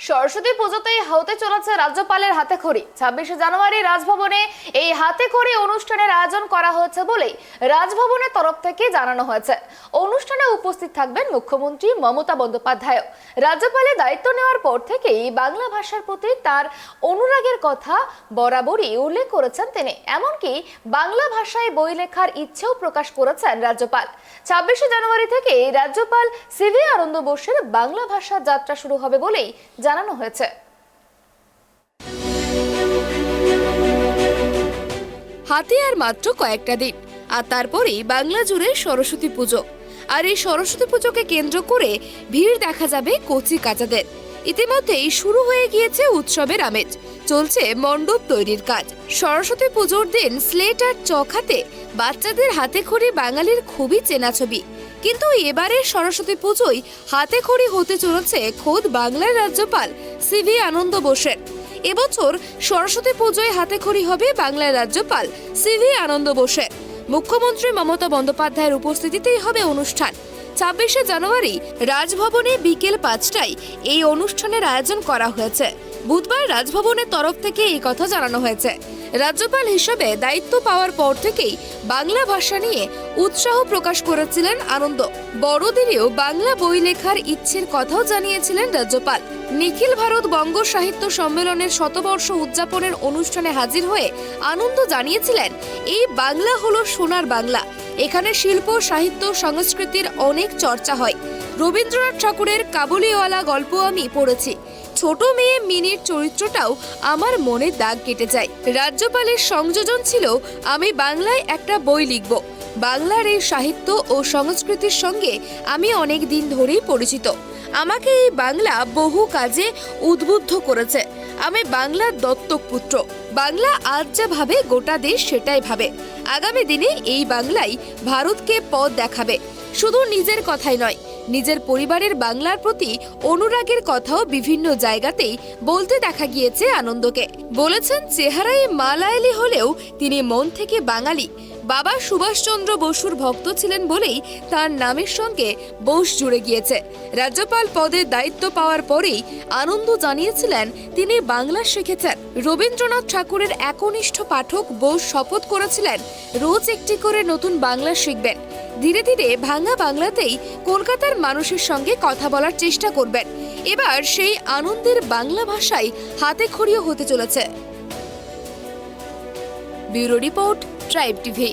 সরস্বতী পুজোতেই হতে চলেছে রাজ্যপালের হাতেখড়ি। 26 জানুয়ারি রাজভবনে এই হাতেখড়ি অনুষ্ঠানের আয়োজন করা হয়েছে বলে রাজভবনের তরফ থেকে জানানো হয়েছে। অনুষ্ঠানে উপস্থিত থাকবেন মুখ্যমন্ত্রী মমতা বন্দ্যোপাধ্যায়। রাজ্যপালের দায়িত্ব নেওয়ার পর থেকেই বাংলা ভাষার প্রতি তার অনুরাগের কথা বরাবরই উল্লেখ করেছেন তিনি। এমনকি বাংলা ভাষায় বই লেখার ইচ্ছেও প্রকাশ করেছেন রাজ্যপাল। 26 জানুয়ারি থেকে রাজ্যপাল সিভি আনন্দ বোসের বাংলা ভাষা যাত্রা শুরু হবে বলেই জানানো হয়েছে। হাতে আর মাত্র কয়েকটা দিন, আর তারপরেই বাংলা জুড়ে সরস্বতী পুজো। আর এই সরস্বতী পুজোকে কেন্দ্র করে ভিড় দেখা যাবে কচি কাচাদের। ইতিমধ্যেই শুরু হয়ে গিয়েছে উৎসবের আমেজ, চলছে মণ্ডপ তৈরির কাজ। সরস্বতী পুজোর দিন স্লেট আর চক হাতে বাচ্চাদের হাতেখড়ি বাঙালির খুবই চেনা ছবি। কিন্তু এবারের সরস্বতী পুজোয় হাতেখড়ি হতে চলেছে খোদ বাংলার রাজ্যপাল সিভি আনন্দ বোসের। এবছর সরস্বতী পুজোয় হাতেখড়ি হবে বাংলার রাজ্যপাল সিভি আনন্দ বোসের। মুখ্যমন্ত্রী মমতা বন্দ্যোপাধ্যায়ের উপস্থিতিতেই হবে অনুষ্ঠান। 26 জানুয়ারি রাজভবনে বিকেল 5টায় এই অনুষ্ঠানের আয়োজন করা হয়েছে। বুধবার রাজভবনের তরফ থেকে এই কথা জানানো হয়েছে। রাজ্যপাল হিসেবে দায়িত্ব পাওয়ার পর থেকেই বাংলা ভাষা নিয়ে উৎসাহ প্রকাশ করেছিলেন আনন্দ। বড়দিনেও বাংলা বই লেখার ইচ্ছের কথাও জানিয়েছিলেন রাজ্যপাল। নিখিল ভারত বঙ্গ সাহিত্য সম্মেলনের শতবর্ষ উদযাপনের অনুষ্ঠানে হাজির হয়ে আনন্দ জানিয়েছিলেন, এই বাংলা হলো সোনার বাংলা। এখানে শিল্প, সাহিত্য, সংস্কৃতির অনেক চর্চা হয়। রবীন্দ্রনাথ ঠাকুরের কাবুলিওয়ালা গল্প আমি পড়েছি। ছোট মেয়ে মিনির চরিত্রটাও আমার মনে দাগ কেটে যায়। রাজ্যপালের সংযোজন ছিল, আমি বাংলায় একটা বই লিখব। বাংলার এই সাহিত্য ও সংস্কৃতির সঙ্গে আমি অনেক দিন ধরেই পরিচিত। আমাকে এই বাংলা বহু কাজে উদ্বুদ্ধ করেছে। আমি বাংলার দত্তক পুত্র। বাংলা আজ যা ভাবে গোটা দেশ সেটাই ভাবে। আগামী দিনে এই বাংলাই ভারতকে পথ দেখাবে। শুধু নিজের কথাই নয়, নিজের পরিবারের বাংলার প্রতি অনুরাগের কথাও বিভিন্ন জায়গাতেই বলতে দেখা গিয়েছে আনন্দকে। বলেছেন, চেহারায় মালায়ালি হলেও তিনি মন থেকে বাঙালি। বাবা সুভাষচন্দ্র বসুর ভক্ত ছিলেন বলেই তার নামের সঙ্গে বোস জুড়ে গিয়েছে। রাজ্যপাল পদের দায়িত্ব পাওয়ার পরেই আনন্দ জানিয়েছিলেন তিনি বাংলা শিখেছেন। রবীন্দ্রনাথ ঠাকুরের একনিষ্ঠ পাঠক বোস শপথ করেছিলেন রোজ একটি করে নতুন বাংলা শিখবেন। ধীরে ধীরে ভাঙা বাংলাতেই কলকাতার মানুষের সঙ্গে কথা বলার চেষ্টা করবেন। এবার সেই আনন্দের বাংলা ভাষায় হাতেখড়িও হতে চলেছে। Bureau report, tribe TV.